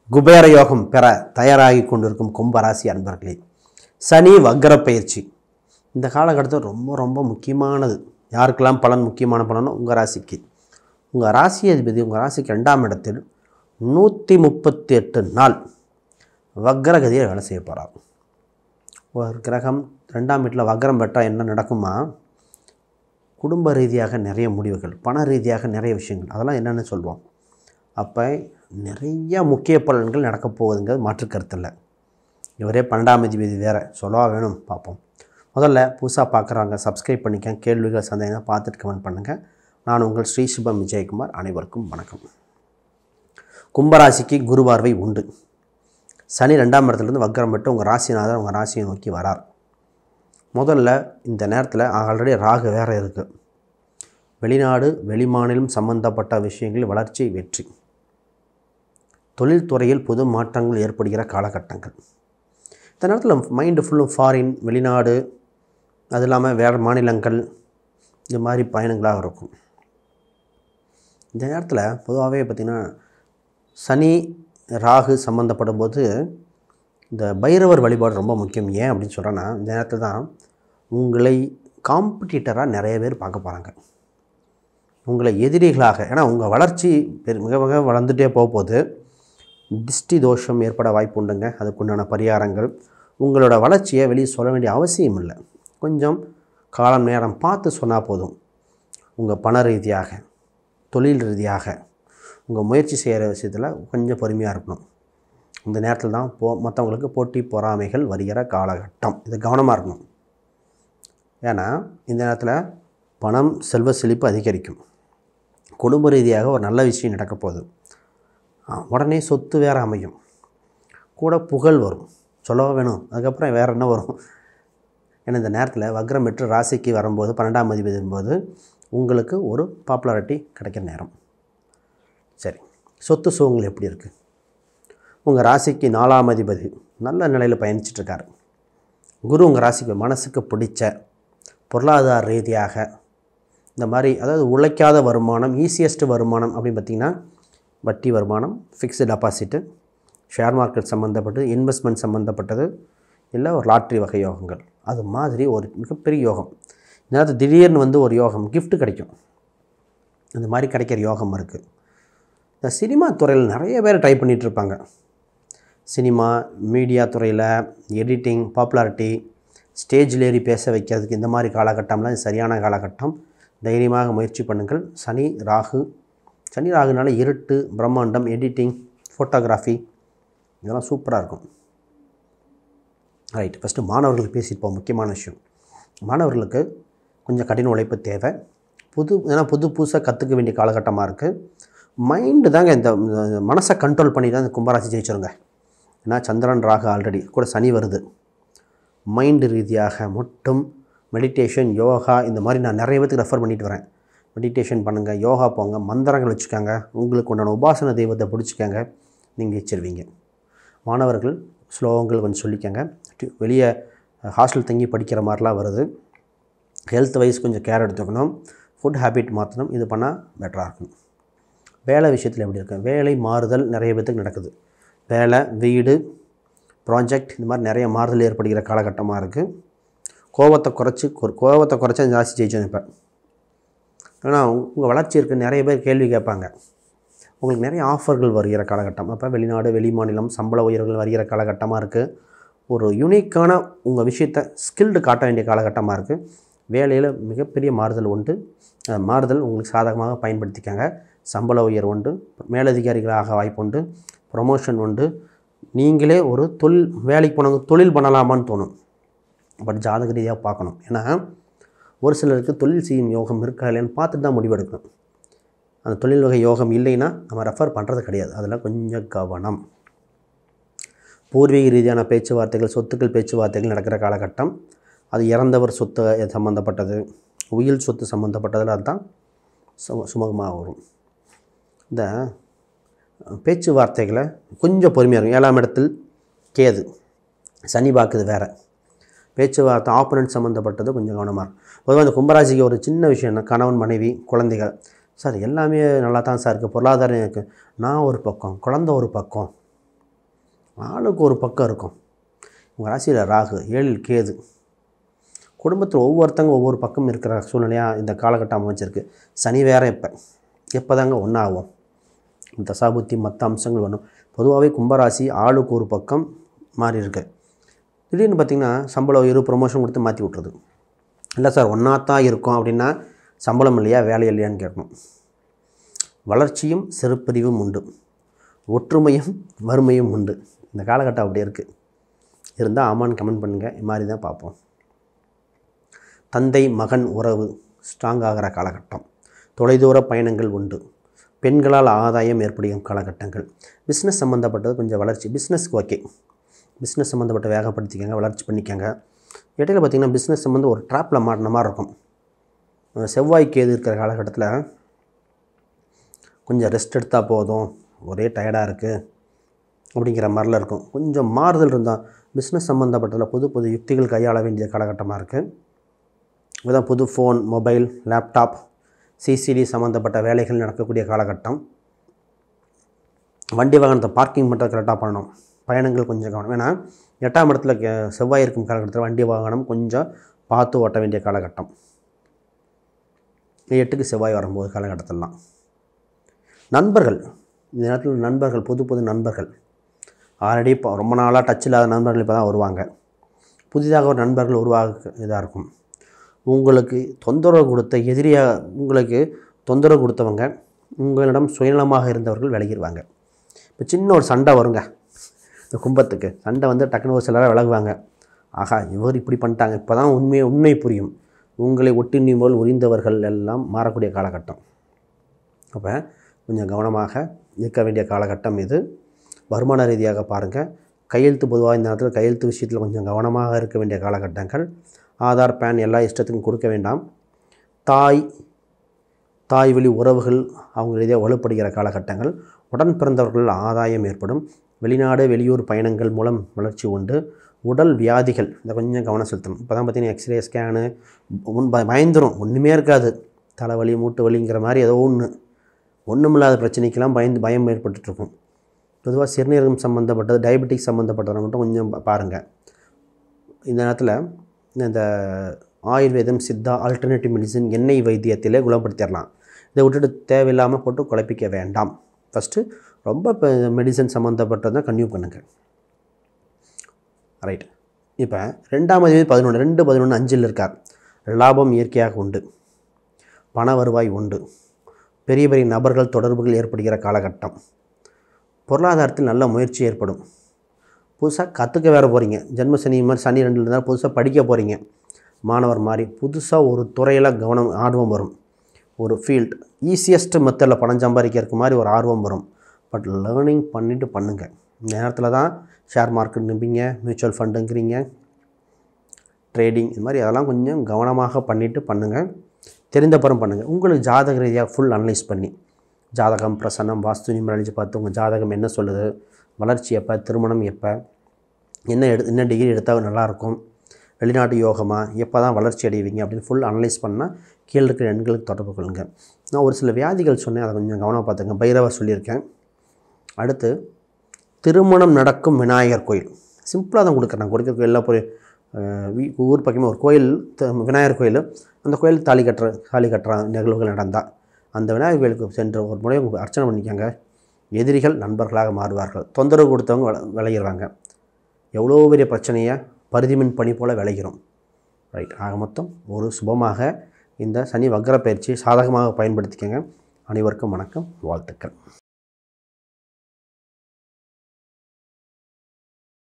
குபேர யோகம் பெற தயாராகி கொண்டிருக்கும் கும்பராசி அன்பர்களே, சனி வக்ர பயிற்சி இந்த காலகட்டத்தில் ரொம்ப ரொம்ப முக்கியமானது. யாருக்கெல்லாம் பலன் முக்கியமான பலனோ உங்கள் ராசிக்கு. உங்கள் ராசி அதிபதி உங்கள் ராசிக்கு 2ஆம் இடத்தில் 138 நாள் வக்ரகதியை வேலை செய்ய போகிறார். ஒரு கிரகம் 2ஆம் வீட்டில் வக்ரம் பெற்றால் என்ன நடக்குமா? குடும்ப ரீதியாக நிறைய முடிவுகள், பண ரீதியாக நிறைய விஷயங்கள், அதெல்லாம் என்னென்னு சொல்லுவோம். அப்போ நிறைய முக்கிய பலன்கள் நடக்கப் போகுதுங்கிறது மாற்று கருத்து இல்லை. இவரே 12ஆம் அதிபதி வேறு சொல்லவா வேணும்? பார்ப்போம். முதல்ல புதுசாக பார்க்குறாங்க, சப்ஸ்கிரைப் பண்ணிக்கங்க. கேள்விகள் சந்தேகம் பார்த்துட்டு கமெண்ட் பண்ணுங்கள். நான் உங்கள் ஸ்ரீ சுபம் விஜயகுமார். அனைவருக்கும் வணக்கம். கும்பராசிக்கு குரு பார்வை உண்டு. சனி 2ஆம் இடத்துலேருந்து வக்ரம் பெற்று உங்கள் ராசிநாதர் உங்கள் ராசியை நோக்கி வரார். முதல்ல இந்த நேரத்தில் ஆல்ரெடி ராகு வேறு இருக்குது. வெளிநாடு வெளிமாநிலம் சம்பந்தப்பட்ட விஷயங்களில் வளர்ச்சி, வெற்றி, தொழில்துறையில் புது மாற்றங்கள் ஏற்படுகிற காலகட்டங்கள். இந்த நேரத்தில் மைண்டு ஃபுல்லும் ஃபாரின், வெளிநாடு, அது இல்லாமல் வேறு மாநிலங்கள், இந்த மாதிரி பயணங்களாக இருக்கும். இந்த நேரத்தில் பொதுவாகவே பார்த்திங்கன்னா சனி ராகு சம்மந்தப்படும் போது இந்த பைரவர் வழிபாடு ரொம்ப முக்கியம். ஏன் அப்படின்னு சொல்கிறேன்னா, இந்த நேரத்தில் தான் உங்களை காம்படிட்டராக நிறைய பேர் பார்க்க போகிறாங்க, உங்களை எதிரிகளாக. ஏன்னா உங்கள் வளர்ச்சி மிக மிக வளர்ந்துட்டே போகும்போது திஷ்டி தோஷம் ஏற்பட வாய்ப்பு உண்டுங்க. அதுக்குண்டான பரிகாரங்கள், உங்களோட வளர்ச்சியை வெளியே சொல்ல வேண்டிய அவசியம் இல்லை. கொஞ்சம் காலம் நேரம் பார்த்து சொன்னால் போதும். உங்கள் பண ரீதியாக, தொழில் ரீதியாக, உங்கள் முயற்சி செய்கிற விஷயத்தில் கொஞ்சம் பொறுமையாக இருக்கணும். இந்த நேரத்தில் தான் மற்றவங்களுக்கு போட்டி பொறாமைகள் வருகிற காலகட்டம். இது கவனமாக இருக்கணும். ஏன்னா இந்த நேரத்தில் பணம், செல்வ செழிப்பு அதிகரிக்கும். குடும்ப ரீதியாக ஒரு நல்ல விஷயம் நடக்க போகுது. உடனே சொத்து வேறு அமையும், கூட புகழ் வரும், சொல்லவா வேணும். அதுக்கப்புறம் வேறு என்ன வரும்? ஏன்னா இந்த நேரத்தில் வக்ரம் பெற்று ராசிக்கு வரும்போது 12ஆம் அதிபதி வரும்போது உங்களுக்கு ஒரு பாப்புலாரிட்டி கிடைக்கிற நேரம். சரி, சொத்து சுகங்கள் எப்படி இருக்குது? உங்கள் ராசிக்கு 4ஆம் அதிபதி நல்ல நிலையில் பயணிச்சிட்ருக்காரு. குரு உங்கள் ராசிக்கு மனசுக்கு பிடிச்ச பொருளாதார ரீதியாக இந்த மாதிரி, அதாவது உழைக்காத வருமானம், ஈஸியஸ்ட் வருமானம் அப்படின்னு பார்த்திங்கன்னா வட்டி வருமானம், ஃபிக்ஸ்டு டெபாசிட்டு, ஷேர் மார்க்கெட் சம்மந்தப்பட்டது, இன்வெஸ்ட்மெண்ட் சம்மந்தப்பட்டது, இல்லை ஒரு லாட்ரி வகை யோகங்கள், அது மாதிரி ஒரு மிகப்பெரிய யோகம். இந்த நேரத்தில் திடீர்னு ஒரு யோகம், கிஃப்ட் கிடைக்கும். அந்த மாதிரி கிடைக்கிற யோகம் இருக்குது. இந்த சினிமா துறையில் நிறைய பேர் ட்ரை பண்ணிகிட்ருப்பாங்க. சினிமா, மீடியா துறையில் எடிட்டிங், பாப்புலாரிட்டி, ஸ்டேஜில் ஏறி பேச வைக்கிறதுக்கு இந்த மாதிரி காலகட்டம்லாம் சரியான காலகட்டம். தைரியமாக முயற்சி பண்ணுங்கள். சனி ராகுனால இருட்டு, பிரம்மாண்டம், எடிட்டிங், ஃபோட்டோகிராஃபி, இதெல்லாம் சூப்பராக இருக்கும். ரைட், ஃபஸ்ட்டு மாணவர்களுக்கு பேசியிருப்போம். முக்கியமான விஷயம், மாணவர்களுக்கு கொஞ்சம் கடின உழைப்பு தேவை. ஏன்னா புதுசாக கற்றுக்க வேண்டிய காலகட்டமாக இருக்குது. மைண்டு தாங்க, இந்த மனசை கண்ட்ரோல் பண்ணி தான் இந்த கும்பராசி ஜெயிச்சிருங்க. ஏன்னா சந்திரன் ராகு ஆல்ரெடி கூட சனி வருது. மைண்டு ரீதியாக மட்டும் மெடிடேஷன், யோகா, இந்த மாதிரி நான் நிறைய பேருக்கு ரெஃபர் பண்ணிட்டு வரேன். மெடிடேஷன் பண்ணுங்கள், யோகா போங்க, மந்திரங்கள் வச்சுக்கோங்க, உங்களுக்கு உண்டான உபாசன தெய்வத்தை பிடிச்சிக்கோங்க, நீங்கள் ஜெயிச்சிருவீங்க. மாணவர்கள் ஸ்லோகங்கள் கொஞ்சம் சொல்லிக்கோங்க. வெளியே ஹாஸ்டல் தங்கி படிக்கிற மாதிரிலாம் வருது. ஹெல்த் வைஸ் கொஞ்சம் கேர் எடுத்துக்கணும். ஃபுட் ஹேபிட் மாற்றணும். இது பண்ணால் பெட்டராக இருக்கும். வேலை விஷயத்தில் எப்படி இருக்குது? வேலை மாறுதல் நிறைய பேருக்கு நடக்குது. வேலை, வீடு, ப்ராஜெக்ட், இந்த மாதிரி நிறைய மாறுதல் ஏற்படுகிற காலகட்டமாக இருக்குது. கோபத்தை குறைச்சி ஜாஸ்தி ஜெயிச்சோம். இப்போ ஏன்னா உங்கள் வளர்ச்சி இருக்குது. நிறைய பேர் கேள்வி கேட்பாங்க. உங்களுக்கு நிறைய ஆஃபர்கள் வருகிற காலகட்டம். அப்போ வெளிநாடு வெளிமாநிலம் சம்பள உயர்வுகள் வருகிற காலகட்டமாக இருக்குது. ஒரு யூனிக்கான உங்கள் விஷயத்தை ஸ்கில்டு காட்ட வேண்டிய காலகட்டமாக இருக்குது. வேலையில் மிகப்பெரிய மாறுதல் உண்டு. மாறுதல் உங்களுக்கு சாதகமாக பயன்படுத்திக்கங்க. சம்பள உயர்வு உண்டு, மேலதிகாரிகளாக வாய்ப்பு உண்டு, ப்ரொமோஷன் உண்டு. நீங்களே ஒரு வேலைக்கு போனவங்க தொழில் பண்ணலாமான்னு தோணும். பட் ஜாதக ரீதியாக பார்க்கணும். ஏன்னா ஒரு சிலருக்கு தொழில் செய்யும் யோகம் இருக்கா இல்லைன்னு பார்த்துட்டு தான் முடிவெடுக்கணும். அந்த தொழில் வகை யோகம் இல்லைன்னா நம்ம ரெஃபர் பண்ணுறது கிடையாது. அதெல்லாம் கொஞ்சம் கவனம். பூர்வீக ரீதியான பேச்சுவார்த்தைகள், சொத்துக்கள் பேச்சுவார்த்தைகள் நடக்கிற காலகட்டம். அது இறந்தவர் சொத்து சம்மந்தப்பட்டது, உயில் சொத்து சம்மந்தப்பட்டதில் அதுதான் சுமூகமாக வரும். இந்த பேச்சுவார்த்தைகளை கொஞ்சம் பொறுமையாக இருக்கும். 7ஆம் இடத்தில் கேது, சனி பார்க்குது வேறு. பேச்சுவார்த்தை ஆப்போனன்ட் சம்மந்தப்பட்டது கொஞ்சம் கவனமாக இருக்கும். பொதுவாக இந்த கும்பராசிக்கு ஒரு சின்ன விஷயம் என்ன, கணவன் மனைவி குழந்தைகள், சார் எல்லாமே நல்லா தான் சார் இருக்குது, பொருளாதாரம் இருக்குது, நான் ஒரு பக்கம், குழந்தை ஒரு பக்கம், ஆளுக்கு ஒரு பக்கம் இருக்கும். உங்கள் ராசியில் ராகு, 7 கேது. குடும்பத்தில் ஒவ்வொருத்தங்க ஒவ்வொரு பக்கம் இருக்கிற சூழ்நிலையாக இந்த காலகட்டம் அமைச்சிருக்கு. சனி வேறு எப்போ தாங்க ஒன்றாகும். தசாபுத்தி மற்ற அம்சங்கள் வரணும். பொதுவாகவே கும்பராசி ஆளுக்கு ஒரு பக்கம் மாறி இருக்கு. திடீர்னு பார்த்திங்கன்னா சம்பளம் ப்ரொமோஷன் கொடுத்து மாற்றி விட்றது. இல்லை சார் ஒன்றா தான் இருக்கும் அப்படின்னா சம்பளம் இல்லையா வேலை இல்லையான்னு கேட்கணும். வளர்ச்சியும் சிறுபிரிவும் உண்டு, ஒற்றுமையும் வறுமையும் உண்டு. இந்த காலகட்டம் அப்படி இருக்குது. இருந்தால் ஆமான்னு கமெண்ட் பண்ணுங்கள். இது மாதிரி தான் பார்ப்போம். தந்தை மகன் உறவு ஸ்ட்ராங் ஆகிற காலகட்டம். தொலைதூர பயணங்கள் உண்டு. பெண்களால் ஆதாயம் ஏற்படும் காலகட்டங்கள். பிஸ்னஸ் சம்மந்தப்பட்டது கொஞ்சம் வளர்ச்சி. பிஸ்னஸ்க்கு ஓகே, பிஸ்னஸ் சம்மந்தப்பட்ட வேகப்படுத்திக்கங்க, வளர்ச்சி பண்ணிக்கங்க. இடையில பார்த்திங்கன்னா பிஸ்னஸ் சம்மந்தம் ஒரு ட்ராப்பில் மாட்டின மாதிரி இருக்கும். செவ்வாய்க்கு எது இருக்கிற காலகட்டத்தில் கொஞ்சம் ரெஸ்ட் எடுத்தால் போதும், ஒரே டயர்டாக இருக்குது அப்படிங்கிற மாதிரிலாம் இருக்கும். கொஞ்சம் மாறுதல் இருந்தால் பிஸ்னஸ் சம்மந்தப்பட்டதில் புது புது யுக்திகள் கையாள வேண்டிய காலகட்டமாக இருக்குது. இதுதான் புது ஃபோன், மொபைல், லேப்டாப், சிசிடி சம்மந்தப்பட்ட வேலைகள் நடக்கக்கூடிய காலகட்டம். வண்டி வாகனத்தை பார்க்கிங் பண்ணுறது கரெக்டாக பண்ணணும். பயணங்கள் கொஞ்சம் கவனம். ஏன்னா 8ஆம் இடத்துல செவ்வாய் இருக்கும் காலகட்டத்தில் வண்டி வாகனம் கொஞ்சம் பார்த்து ஓட்ட வேண்டிய காலகட்டம். 8க்கு செவ்வாய் வரும்போது காலகட்டத்திலாம். நண்பர்கள், இந்த நேரத்தில் நண்பர்கள், புது புது நண்பர்கள், ஆல்ரெடி இப்போ ரொம்ப நாளாக டச் இல்லாத நண்பர்கள் இப்போ தான் வருவாங்க. புதிதாக ஒரு நண்பர்கள் உருவாக இதாக இருக்கும். உங்களுக்கு தொந்தரவு கொடுத்த எதிரியாக உங்களுக்கு தொந்தரவு கொடுத்தவங்க, உங்களிடம் சுயநலமாக இருந்தவர்கள் விலகிடுவாங்க. இப்போ சின்ன ஒரு சண்டை வருங்க இந்த கும்பத்துக்கு. சண்டை வந்து டக்குனு ஒரு சிலராக விலகுவாங்க. ஆகா இவர் இப்படி பண்ணிட்டாங்க, இப்போ தான் உண்மை புரியும். உங்களை ஒட்டி போல் உரிந்தவர்கள் எல்லாம் மாறக்கூடிய காலகட்டம். அப்போ கொஞ்சம் கவனமாக இருக்க வேண்டிய காலகட்டம் இது. வருமான ரீதியாக பாருங்கள். கையெழுத்து, பொதுவாக இந்த நேரத்தில் கையெழுத்து விஷயத்தில் கொஞ்சம் கவனமாக இருக்க வேண்டிய காலகட்டங்கள். ஆதார், பேன் எல்லா இஷ்டத்துக்கும் கொடுக்க வேண்டாம். தாய் வழி உறவுகள் அவங்க ரீதியாக வலுப்படுகிற காலகட்டங்கள். உடன் பிறந்தவர்கள் ஆதாயம் ஏற்படும். வெளிநாடு வெளியூர் பயணங்கள் மூலம் வளர்ச்சி உண்டு. உடல் வியாதிகள் இதை கொஞ்சம் கவனம் செலுத்தணும். இப்போ தான் பார்த்திங்கன்னா எக்ஸ்ரே ஸ்கேனு பயந்துடும். ஒன்றுமே இருக்காது, தலைவலி மூட்டு வலிங்கிற மாதிரி ஏதோ ஒன்றுமில்லாத பிரச்சனைக்கெல்லாம் பயம் ஏற்பட்டுருக்கும். பொதுவாக சிறுநீரகம் சம்மந்தப்பட்டது, டயபெட்டிக்ஸ் சம்மந்தப்பட்டதை மட்டும் கொஞ்சம் பாருங்கள். இந்த நேரத்தில் இந்த ஆயுர்வேதம், சித்தா, ஆல்டர்னேட்டிவ் மெடிசன், எண்ணெய் வைத்தியத்திலே குணப்படுத்திடலாம். இதை விட்டுட்டு தேவையில்லாமல் போட்டு குழப்பிக்க வேண்டாம். ஃபஸ்ட்டு ரொம்ப இப்போ மெடிசன் சம்மந்தப்பட்டதான் கன்டினியூ பண்ணுங்கள். ரைட். இப்போ 2ஆம் அதிபதி 11, 2, 11, 5 இருக்கார். லாபம் இயற்கையாக உண்டு. பண வருவாய் உண்டு. பெரிய பெரிய நபர்கள் தொடர்புகள் ஏற்படுகிற காலகட்டம். பொருளாதாரத்தில் நல்ல முயற்சி ஏற்படும். புதுசாக கற்றுக்க வேறு போகிறீங்க. ஜென்ம சனி மாதிரி சனி 2 இருந்தால் புதுசாக படிக்க போகிறீங்க. மாணவர் மாதிரி புதுசாக ஒரு துறையில் ஆர்வம் வரும். ஒரு ஃபீல்டு ஈஸியஸ்ட் மெத்தடில் பணம் சம்பாதிக்கிறதுக்கு மாதிரி ஒரு ஆர்வம் வரும். பட் லேர்னிங் பண்ணிவிட்டு பண்ணுங்கள். இந்த நேரத்தில் தான் ஷேர் மார்க்கெட் நம்பிங்க, மியூச்சுவல் ஃபண்டுங்கிறீங்க, ட்ரேடிங், இது மாதிரி அதெல்லாம் கொஞ்சம் கவனமாக பண்ணிவிட்டு பண்ணுங்கள். தெரிந்தப்புறம் பண்ணுங்கள். உங்களுக்கு ஜாதக ரீதியாக ஃபுல் அனலைஸ் பண்ணி, ஜாதகம், பிரசன்னம், வாஸ்து, நியூமராலஜி பார்த்து உங்கள் ஜாதகம் என்ன சொல்லுது, வளர்ச்சி எப்போ, திருமணம் எப்போ, என்ன டிகிரி எடுத்தால் நல்லாயிருக்கும், வெளிநாட்டு யோகமாக, எப்போ தான் வளர்ச்சி அடைவீங்க அப்படின்னு ஃபுல் அனலைஸ் பண்ணால் கீழே இருக்கிற எண்களுக்கு தொடர்பு கொள்ளுங்கள். நான் ஒரு சில வியாதிகள் சொன்னேன், அதை கொஞ்சம் கவனம் பார்த்துங்க. பைரவர் சொல்லியிருக்கேன். அடுத்து திருமணம் நடக்கும் விநாயகர் கோயில். சிம்பிளாக தான் கொடுக்குறேன். நான் கொடுக்குற எல்லா ஊர் பக்கமே ஒரு கோயில், விநாயகர் கோயில். அந்த கோயில் தாலி கட்டுற நிகழ்வுகள் நடந்தால் அந்த விநாயகர் கோயிலுக்கு சென்று ஒரு முறை அர்ச்சனை பண்ணிக்கோங்க. எதிரிகள் நண்பர்களாக மாறுவார்கள். தொந்தரவு கொடுத்தவங்க விளையிடுவாங்க. எவ்வளோ பெரிய பிரச்சனையை பரிதிமின் பனி போல் விளைகிறோம். ரைட். ஆக மொத்தம் ஒரு சுபமாக இந்த சனி வக்ர பயிற்சியை சாதகமாக பயன்படுத்திக்கங்க. அனைவருக்கும் வணக்கம், வாழ்த்துக்கள்.